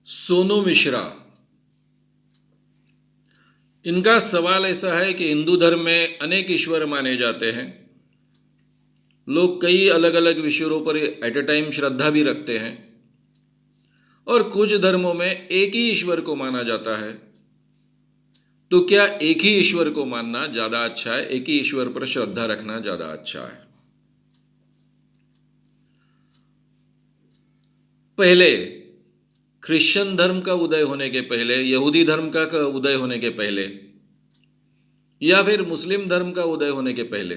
सोनू मिश्रा, इनका सवाल ऐसा है कि हिंदू धर्म में अनेक ईश्वर माने जाते हैं। लोग कई अलग अलग विषयों पर एट ए टाइम श्रद्धा भी रखते हैं और कुछ धर्मों में एक ही ईश्वर को माना जाता है। तो क्या एक ही ईश्वर को मानना ज़्यादा अच्छा है, एक ही ईश्वर पर श्रद्धा रखना ज़्यादा अच्छा है? पहले क्रिश्चियन धर्म का उदय होने के पहले, यहूदी धर्म का उदय होने के पहले या फिर मुस्लिम धर्म का उदय होने के पहले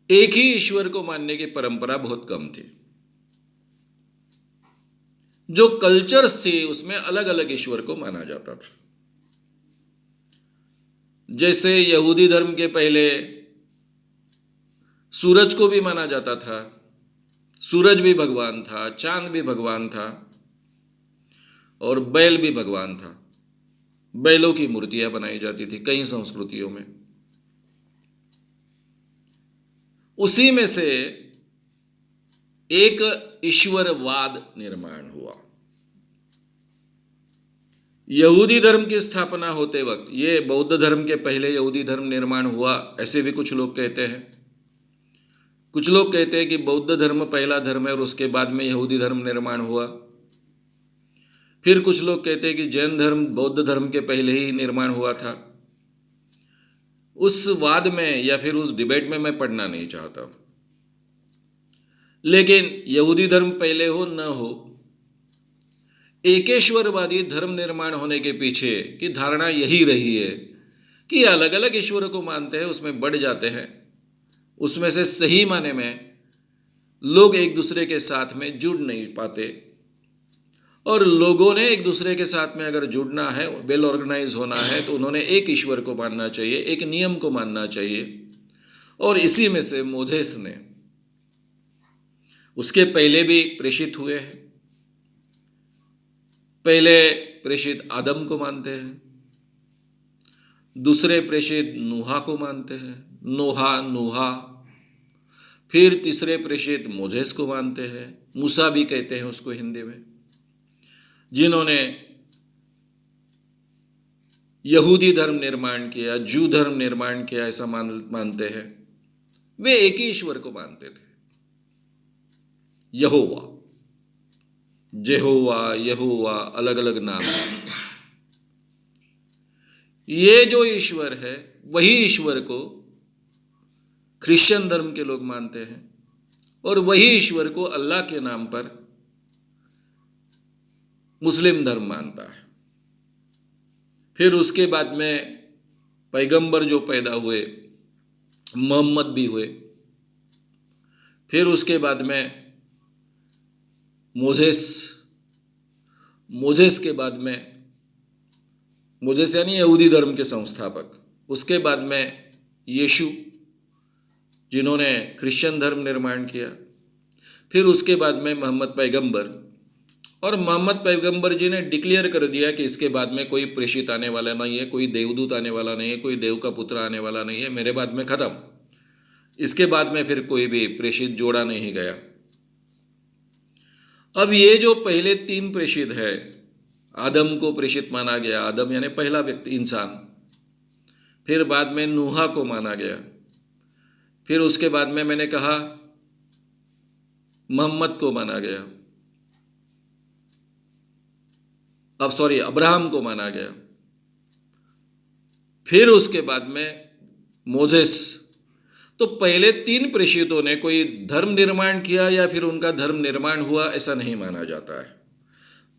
एक ही ईश्वर को मानने की परंपरा बहुत कम थी। जो कल्चर्स थी उसमें अलग अलग ईश्वर को माना जाता था। जैसे यहूदी धर्म के पहले सूरज को भी माना जाता था, सूरज भी भगवान था, चांद भी भगवान था और बैल भी भगवान था। बैलों की मूर्तियां बनाई जाती थी कई संस्कृतियों में। उसी में से एक ईश्वरवाद निर्माण हुआ। यहूदी धर्म की स्थापना होते वक्त, ये बौद्ध धर्म के पहले यहूदी धर्म निर्माण हुआ ऐसे भी कुछ लोग कहते हैं। कुछ लोग कहते हैं कि बौद्ध धर्म पहला धर्म है और उसके बाद में यहूदी धर्म निर्माण हुआ। फिर कुछ लोग कहते हैं कि जैन धर्म बौद्ध धर्म के पहले ही निर्माण हुआ था। उस वाद में या फिर उस डिबेट में मैं पढ़ना नहीं चाहता, लेकिन यहूदी धर्म पहले हो न हो, एकेश्वरवादी धर्म निर्माण होने के पीछे की धारणा यही रही है कि अलग अलग ईश्वरों को मानते हैं, उसमें बढ़ जाते हैं। उसमें से सही माने में लोग एक दूसरे के साथ में जुड़ नहीं पाते और लोगों ने एक दूसरे के साथ में अगर जुड़ना है, वेल ऑर्गेनाइज होना है, तो उन्होंने एक ईश्वर को मानना चाहिए, एक नियम को मानना चाहिए। और इसी में से मोजेस ने, उसके पहले भी प्रेषित हुए हैं। पहले प्रेषित आदम को मानते हैं, दूसरे प्रेषित नूहा को मानते हैं, नूहा। फिर तीसरे प्रेषित मोजेस को मानते हैं, मूसा भी कहते हैं उसको हिंदी में। जिन्होंने यहूदी धर्म निर्माण किया, जू धर्म निर्माण किया, ऐसा मानते हैं। वे एक ही ईश्वर को मानते थे, यहोवा, जेहोवा, यहोवा, अलग अलग नाम है। ये जो ईश्वर है वही ईश्वर को क्रिश्चियन धर्म के लोग मानते हैं और वही ईश्वर को अल्लाह के नाम पर मुस्लिम धर्म मानता है। फिर उसके बाद में पैगंबर जो पैदा हुए, मोहम्मद भी हुए। फिर उसके बाद में मोजेस के बाद में, मोजेस यानी यहूदी धर्म के संस्थापक। उसके बाद में यीशु, जिन्होंने क्रिश्चियन धर्म निर्माण किया। फिर उसके बाद में मोहम्मद पैगंबर, और मोहम्मद पैगंबर जी ने डिक्लेयर कर दिया कि इसके बाद में कोई प्रेषित आने वाला नहीं है, कोई देवदूत आने वाला नहीं है, कोई देव का पुत्र आने वाला नहीं है, मेरे बाद में ख़त्म। इसके बाद में फिर कोई भी प्रेषित जोड़ा नहीं गया। अब ये जो पहले 3 प्रेषित है, आदम को प्रेषित माना गया, आदम यानी पहला व्यक्ति, इंसान। फिर बाद में नूहा को माना गया। फिर उसके बाद में मैंने कहा मोहम्मद को माना गया, अब्राहम को माना गया। फिर उसके बाद में मोजेस। तो पहले 3 प्रेषितों ने कोई धर्म निर्माण किया या फिर उनका धर्म निर्माण हुआ ऐसा नहीं माना जाता है।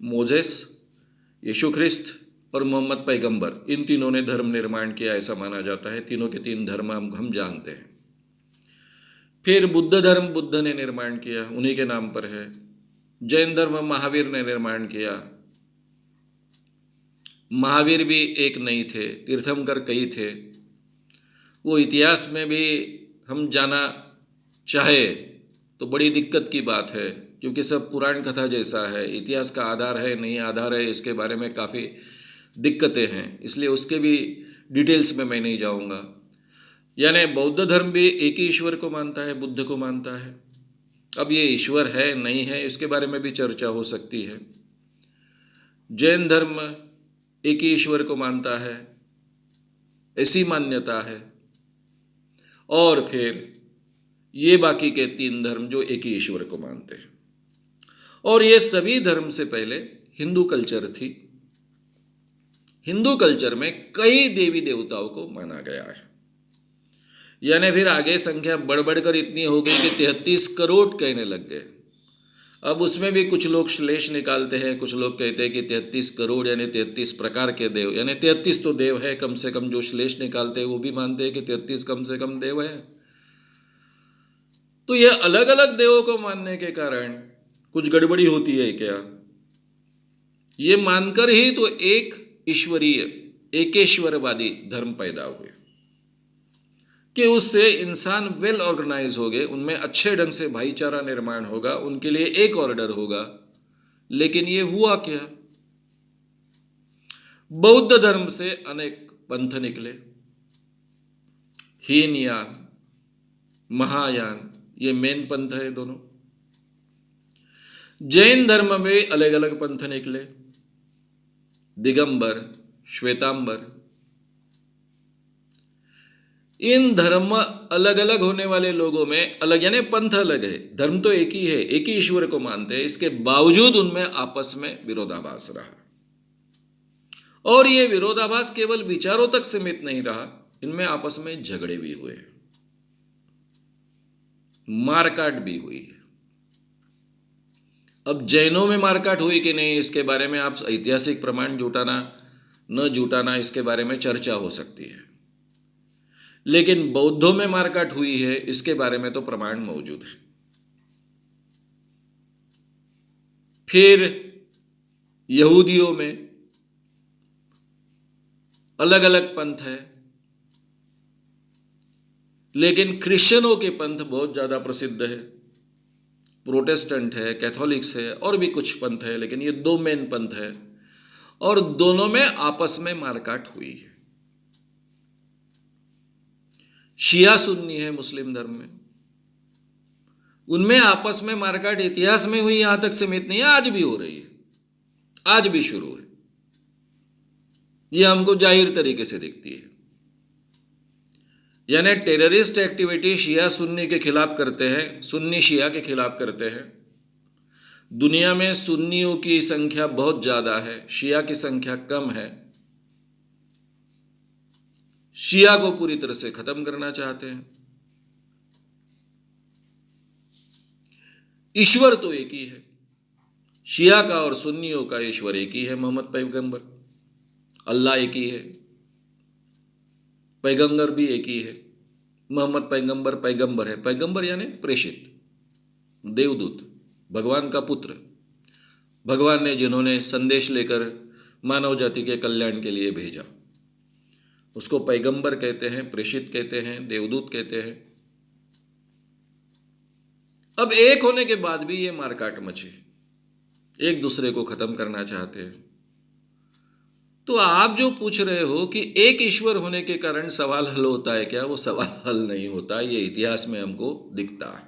मोजेस, यीशु ख्रिस्त और मोहम्मद पैगंबर, इन तीनों ने धर्म निर्माण किया ऐसा माना जाता है। तीनों के 3 धर्म हम जानते हैं। फिर बुद्ध धर्म बुद्ध ने निर्माण किया, उन्हीं के नाम पर है। जैन धर्म महावीर ने निर्माण किया। महावीर भी एक नहीं थे, तीर्थंकर कई थे। वो इतिहास में भी हम जाना चाहे तो बड़ी दिक्कत की बात है, क्योंकि सब पुराण कथा जैसा है। इतिहास का आधार है नहीं आधार है, इसके बारे में काफ़ी दिक्कतें हैं, इसलिए उसके भी डिटेल्स में मैं नहीं जाऊंगा। यानी बौद्ध धर्म भी एक ही ईश्वर को मानता है, बुद्ध को मानता है। अब ये ईश्वर है नहीं है इसके बारे में भी चर्चा हो सकती है। जैन धर्म एक ही ईश्वर को मानता है, ऐसी मान्यता है। और फिर ये बाकी के 3 धर्म जो एक ही ईश्वर को मानते हैं। और ये सभी धर्म से पहले हिंदू कल्चर थी। हिंदू कल्चर में कई देवी देवताओं को माना गया है। यानी फिर आगे संख्या बढ़ बढ़कर इतनी हो गई कि 33 करोड़ कहने लग गए। अब उसमें भी कुछ लोग श्लेष निकालते हैं, कुछ लोग कहते हैं कि 33 करोड़ यानी 33 प्रकार के देव, यानी 33 तो देव है कम से कम। जो श्लेष निकालते हैं वो भी मानते हैं कि 33 कम से कम देव है। तो ये अलग अलग देवों को मानने के कारण कुछ गड़बड़ी होती है क्या? ये मानकर ही तो एक ईश्वरीय एकेश्वरवादी धर्म पैदा हुए कि उससे इंसान वेल ऑर्गेनाइज हो गए, उनमें अच्छे ढंग से भाईचारा निर्माण होगा, उनके लिए एक ऑर्डर होगा। लेकिन ये हुआ क्या? बौद्ध धर्म से अनेक पंथ निकले, हीनयान, महायान, ये मेन पंथ है दोनों। जैन धर्म में अलग अलग पंथ निकले, दिगंबर, श्वेतांबर। इन धर्म अलग अलग होने वाले लोगों में अलग यानी पंथ अलग है, धर्म तो एक ही है, एक ही ईश्वर को मानते हैं। इसके बावजूद उनमें आपस में विरोधाभास रहा। और ये विरोधाभास केवल विचारों तक सीमित नहीं रहा, इनमें आपस में झगड़े भी हुए, मारकाट भी हुई है। अब जैनों में मारकाट हुई कि नहीं इसके बारे में आप ऐतिहासिक प्रमाण जुटाना न जुटाना इसके बारे में चर्चा हो सकती है। लेकिन बौद्धों में मारकाट हुई है इसके बारे में तो प्रमाण मौजूद है। फिर यहूदियों में अलग अलग पंथ है, लेकिन क्रिश्चियनों के पंथ बहुत ज़्यादा प्रसिद्ध है। प्रोटेस्टेंट है, कैथोलिक्स है और भी कुछ पंथ है, लेकिन ये 2 मेन पंथ है। और दोनों में आपस में मारकाट हुई है। शिया सुन्नी है मुस्लिम धर्म में, उनमें आपस में मारकाट इतिहास में हुई, यहां तक सीमित नहीं है, आज भी हो रही है, आज भी शुरू है। ये हमको जाहिर तरीके से दिखती है। यानी टेररिस्ट एक्टिविटी शिया सुन्नी के खिलाफ करते हैं, सुन्नी शिया के खिलाफ करते हैं। दुनिया में सुन्नियों की संख्या बहुत ज़्यादा है, शिया की संख्या कम है। शिया को पूरी तरह से खत्म करना चाहते हैं। ईश्वर तो एक ही है, शिया का और सुन्नियों का ईश्वर एक ही है, मोहम्मद पैगंबर। अल्लाह एक ही है, पैगंबर भी एक ही है। मोहम्मद पैगंबर पैगंबर है, पैगंबर यानी प्रेषित, देवदूत, भगवान का पुत्र। भगवान ने जिन्होंने संदेश लेकर मानव जाति के कल्याण के लिए भेजा, उसको पैगंबर कहते हैं, प्रेषित कहते हैं, देवदूत कहते हैं। अब एक होने के बाद भी ये मारकाट मची, एक दूसरे को खत्म करना चाहते हैं। तो आप जो पूछ रहे हो कि एक ईश्वर होने के कारण सवाल हल होता है क्या, वो सवाल हल नहीं होता। ये इतिहास में हमको दिखता है।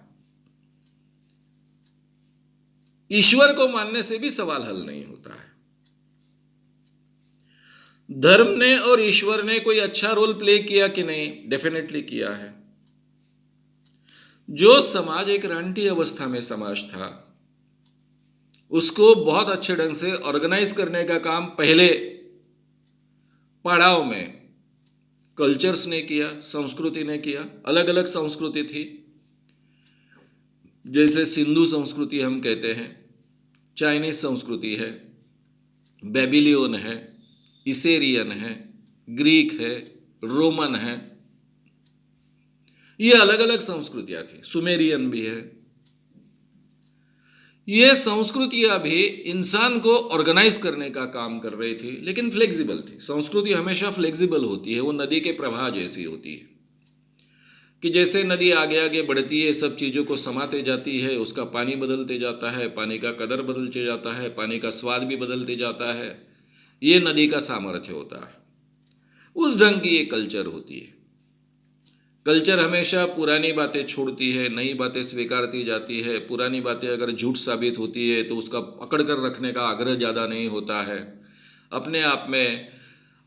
ईश्वर को मानने से भी सवाल हल नहीं होता है। धर्म ने और ईश्वर ने कोई अच्छा रोल प्ले किया कि नहीं? डेफिनेटली किया है। जो समाज एक रांटी अवस्था में समाज था, उसको बहुत अच्छे ढंग से ऑर्गेनाइज करने का काम पहले पड़ाव में कल्चर्स ने किया, संस्कृति ने किया। अलग अलग संस्कृति थी, जैसे सिंधु संस्कृति हम कहते हैं, चाइनीज संस्कृति है, बेबीलियन है, इसेरियन है, ग्रीक है, रोमन है। ये अलग अलग संस्कृतियां थी, सुमेरियन भी है। ये संस्कृतियां भी इंसान को ऑर्गेनाइज करने का काम कर रही थी, लेकिन फ्लेक्सिबल थी। संस्कृति हमेशा फ्लेक्सिबल होती है, वो नदी के प्रवाह जैसी होती है कि जैसे नदी आगे आगे बढ़ती है, सब चीज़ों को समाते जाती है, उसका पानी बदलते जाता है, पानी का कदर बदलते जाता है, पानी का स्वाद भी बदलते जाता है। ये नदी का सामर्थ्य होता है। उस ढंग की ये कल्चर होती है। कल्चर हमेशा पुरानी बातें छोड़ती है, नई बातें स्वीकारती जाती है। पुरानी बातें अगर झूठ साबित होती है तो उसका पकड़ कर रखने का आग्रह ज़्यादा नहीं होता है। अपने आप में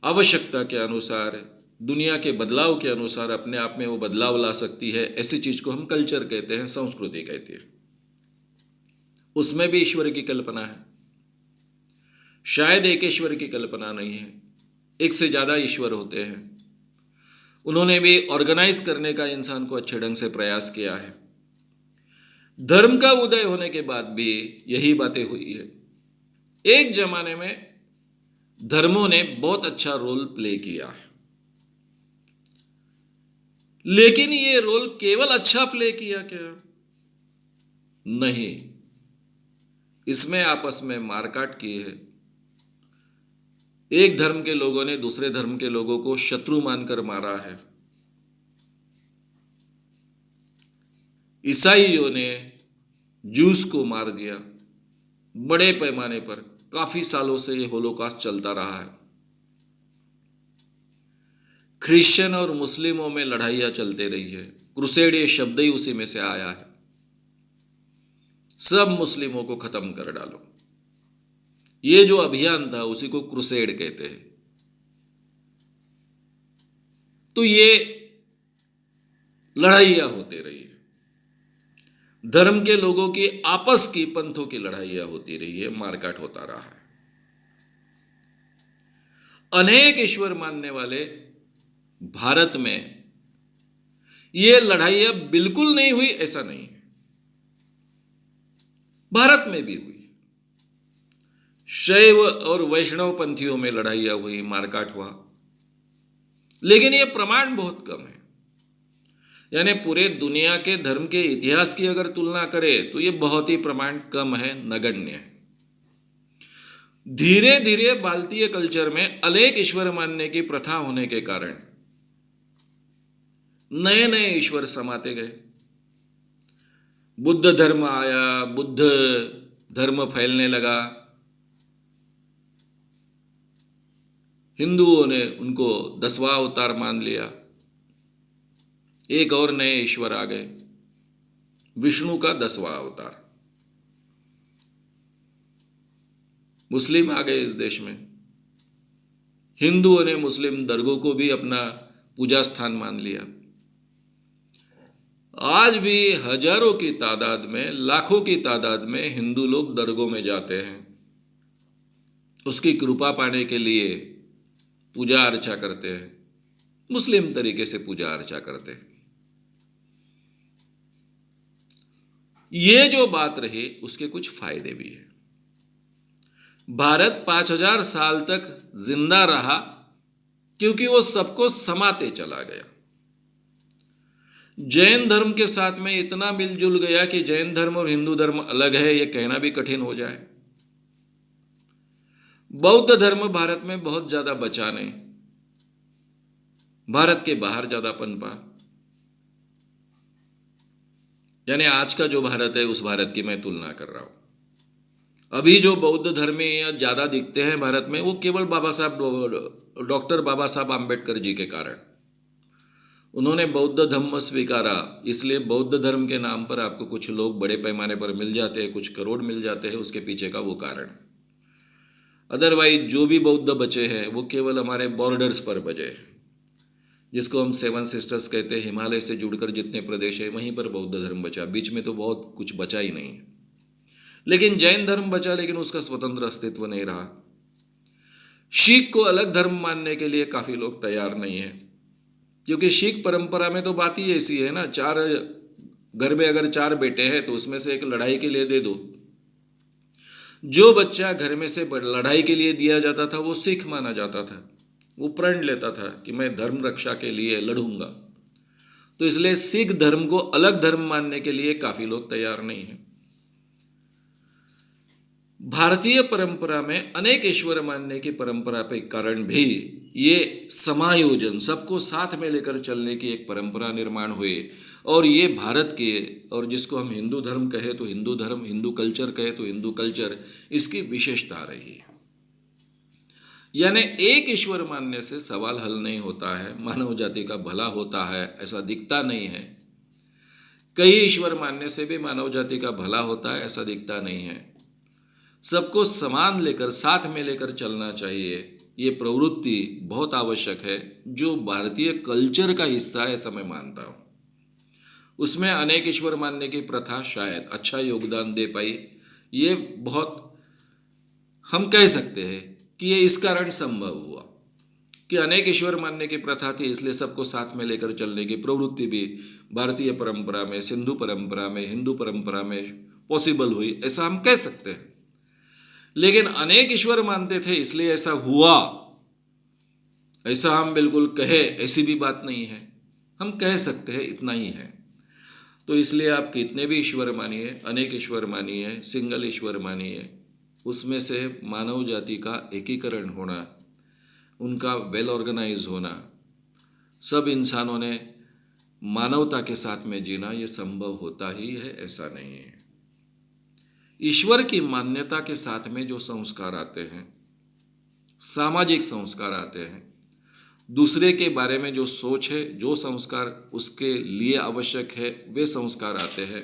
आवश्यकता के अनुसार, दुनिया के बदलाव के अनुसार अपने आप में वो बदलाव ला सकती है। ऐसी चीज़ को हम कल्चर कहते हैं, संस्कृति कहते हैं। उसमें भी ईश्वर की कल्पना है। शायद एक ईश्वर की कल्पना नहीं है, एक से ज़्यादा ईश्वर होते हैं। उन्होंने भी ऑर्गेनाइज करने का इंसान को अच्छे ढंग से प्रयास किया है। धर्म का उदय होने के बाद भी यही बातें हुई है। एक जमाने में धर्मों ने बहुत अच्छा रोल प्ले किया है, लेकिन ये रोल केवल अच्छा प्ले किया क्या? नहीं, इसमें आपस में मारकाट की है। एक धर्म के लोगों ने दूसरे धर्म के लोगों को शत्रु मानकर मारा है। ईसाइयों ने जूस को मार दिया बड़े पैमाने पर। काफी सालों से ये होलोकॉस्ट चलता रहा है। क्रिश्चियन और मुस्लिमों में लड़ाइयां चलते रही है। क्रूसेड ये शब्द ही उसी में से आया है। सब मुस्लिमों को खत्म कर डालो, ये जो अभियान था उसी को क्रूसेड कहते हैं। तो ये लड़ाइयां होती रही है। धर्म के लोगों की आपस की, पंथों की लड़ाइयां होती रही है, मारकाट होता रहा है। अनेक ईश्वर मानने वाले भारत में ये लड़ाइयां बिल्कुल नहीं हुई ऐसा नहीं, भारत में भी हुई। शैव और वैष्णव पंथियों में लड़ाइयां हुई, मारकाट हुआ, लेकिन ये प्रमाण बहुत कम है। यानी पूरे दुनिया के धर्म के इतिहास की अगर तुलना करें तो ये बहुत ही प्रमाण कम है, नगण्य है। धीरे धीरे भारतीय कल्चर में अनेक ईश्वर मानने की प्रथा होने के कारण नए नए ईश्वर समाते गए। बुद्ध धर्म आया, बुद्ध धर्म फैलने लगा। हिंदुओं ने उनको 10वां अवतार मान लिया। एक और नए ईश्वर आ गए, विष्णु का 10वां अवतार। मुस्लिम आ गए इस देश में। हिंदुओं ने मुस्लिम दरगाह को भी अपना पूजा स्थान मान लिया। आज भी हजारों की तादाद में, लाखों की तादाद में हिंदू लोग दरगाह में जाते हैं, उसकी कृपा पाने के लिए पूजा अर्चा करते हैं, मुस्लिम तरीके से पूजा अर्चा करते हैं। ये जो बात रही उसके कुछ फायदे भी हैं। भारत 5000 साल तक जिंदा रहा क्योंकि वो सबको समाते चला गया। जैन धर्म के साथ में इतना मिलजुल गया कि जैन धर्म और हिंदू धर्म अलग है ये कहना भी कठिन हो जाए। बौद्ध धर्म भारत में बहुत ज्यादा बचा नहीं, भारत के बाहर ज्यादा पनपा। यानी आज का जो भारत है उस भारत की मैं तुलना कर रहा हूं। अभी जो बौद्ध धर्मी ज्यादा दिखते हैं भारत में वो केवल डॉक्टर बाबा साहब आम्बेडकर जी के कारण। उन्होंने बौद्ध धर्म स्वीकारा, इसलिए बौद्ध धर्म के नाम पर आपको कुछ लोग बड़े पैमाने पर मिल जाते हैं, कुछ करोड़ मिल जाते हैं, उसके पीछे का वो कारण। अदरवाइज जो भी बौद्ध बचे हैं वो केवल हमारे बॉर्डर्स पर बचे, जिसको हम 7 सिस्टर्स कहते हैं। हिमालय से जुड़कर जितने प्रदेश है वहीं पर बौद्ध धर्म बचा, बीच में तो बहुत कुछ बचा ही नहीं। लेकिन जैन धर्म बचा, लेकिन उसका स्वतंत्र अस्तित्व नहीं रहा। शीख को अलग धर्म मानने के लिए काफ़ी लोग तैयार नहीं है, क्योंकि शीख परंपरा में तो बात ही ऐसी है ना, घर में अगर 4 बेटे हैं तो उसमें से एक लड़ाई के लिए दे दो। जो बच्चा घर में से लड़ाई के लिए दिया जाता था वो सिख माना जाता था, वो प्रण लेता था कि मैं धर्म रक्षा के लिए लड़ूंगा। तो इसलिए सिख धर्म को अलग धर्म मानने के लिए काफ़ी लोग तैयार नहीं हैं। भारतीय परंपरा में अनेक ईश्वर मानने की परंपरा के कारण भी ये समायोजन, सबको साथ में लेकर चलने की एक परंपरा निर्माण हुई। और ये भारत के, और जिसको हम हिंदू धर्म कहे तो हिंदू धर्म, हिंदू कल्चर कहे तो हिंदू कल्चर, इसकी विशेषता रही है। यानी एक ईश्वर मानने से सवाल हल नहीं होता है, मानव जाति का भला होता है ऐसा दिखता नहीं है। कई ईश्वर मानने से भी मानव जाति का भला होता है ऐसा दिखता नहीं है। सबको समान लेकर, साथ में लेकर चलना चाहिए, ये प्रवृत्ति बहुत आवश्यक है, जो भारतीय कल्चर का हिस्सा है ऐसा मैं मानता हूँ। उसमें अनेक ईश्वर मानने की प्रथा शायद अच्छा योगदान दे पाई। ये बहुत, हम कह सकते हैं कि ये इस कारण संभव हुआ कि अनेक ईश्वर मानने की प्रथा थी, इसलिए सबको साथ में लेकर चलने की प्रवृत्ति भी भारतीय परंपरा में, सिंधु परंपरा में, हिंदू परंपरा में पॉसिबल हुई, ऐसा हम कह सकते हैं। लेकिन अनेक ईश्वर मानते थे इसलिए ऐसा हुआ, ऐसा हम बिल्कुल कहे ऐसी भी बात नहीं है। हम कह सकते हैं इतना ही है। तो इसलिए आप कितने भी ईश्वर मानिए, अनेक ईश्वर मानिए, सिंगल ईश्वर मानिए, उसमें से मानव जाति का एकीकरण होना, उनका वेल ऑर्गेनाइज होना, सब इंसानों ने मानवता के साथ में जीना, ये संभव होता ही है, ऐसा नहीं है। ईश्वर की मान्यता के साथ में जो संस्कार आते हैं, सामाजिक संस्कार आते हैं, दूसरे के बारे में जो सोच है, जो संस्कार उसके लिए आवश्यक है, वे संस्कार आते हैं।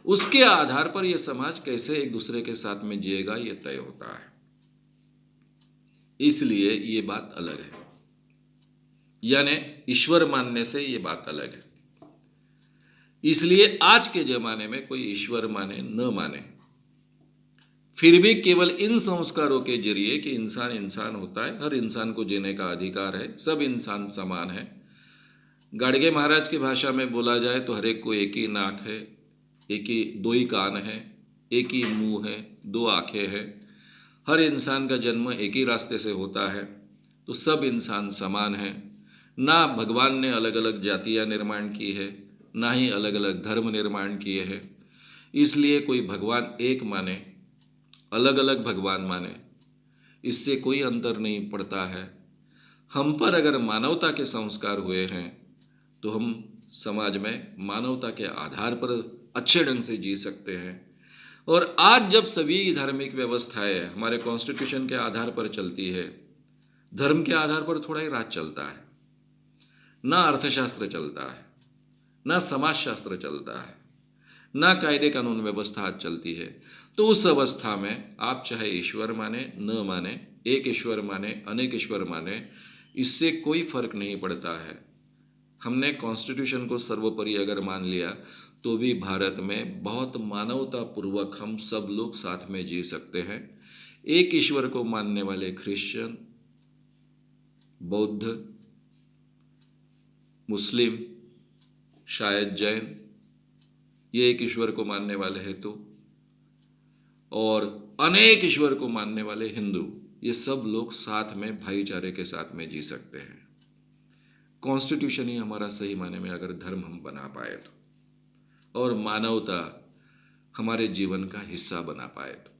उसके आधार पर यह समाज कैसे एक दूसरे के साथ में जिएगा ये तय होता है। इसलिए ये बात अलग है, यानी ईश्वर मानने से ये बात अलग है। इसलिए आज के जमाने में कोई ईश्वर माने न माने, फिर भी केवल इन संस्कारों के जरिए कि इंसान इंसान होता है, हर इंसान को जीने का अधिकार है, सब इंसान समान है। गाडगे महाराज की भाषा में बोला जाए तो हर एक को एक ही नाक है, एक ही दो ही कान है, एक ही मुंह है, दो आंखें हैं, हर इंसान का जन्म एक ही रास्ते से होता है, तो सब इंसान समान है। ना भगवान ने अलग अलग जातियाँ निर्माण की है, ना ही अलग अलग धर्म निर्माण किए हैं। इसलिए कोई भगवान एक माने, अलग अलग भगवान माने, इससे कोई अंतर नहीं पड़ता है। हम पर अगर मानवता के संस्कार हुए हैं तो हम समाज में मानवता के आधार पर अच्छे ढंग से जी सकते हैं। और आज जब सभी धार्मिक व्यवस्थाएं हमारे कॉन्स्टिट्यूशन के आधार पर चलती है, धर्म के आधार पर थोड़ा ही राज चलता है, ना अर्थशास्त्र चलता है, ना समाजशास्त्र चलता है, ना कायदे कानून व्यवस्था आज चलती है, तो उस अवस्था में आप चाहे ईश्वर माने न माने, एक ईश्वर माने अनेक ईश्वर माने, इससे कोई फर्क नहीं पड़ता है। हमने कॉन्स्टिट्यूशन को सर्वोपरि अगर मान लिया तो भी भारत में बहुत मानवतापूर्वक हम सब लोग साथ में जी सकते हैं। एक ईश्वर को मानने वाले क्रिश्चियन, बौद्ध, मुस्लिम, शायद जैन, ये एक ईश्वर को मानने वाले हेतु, और अनेक ईश्वर को मानने वाले हिंदू, ये सब लोग साथ में भाईचारे के साथ में जी सकते हैं। कॉन्स्टिट्यूशन ही हमारा सही माने में अगर धर्म हम बना पाए तो, और मानवता हमारे जीवन का हिस्सा बना पाए तो।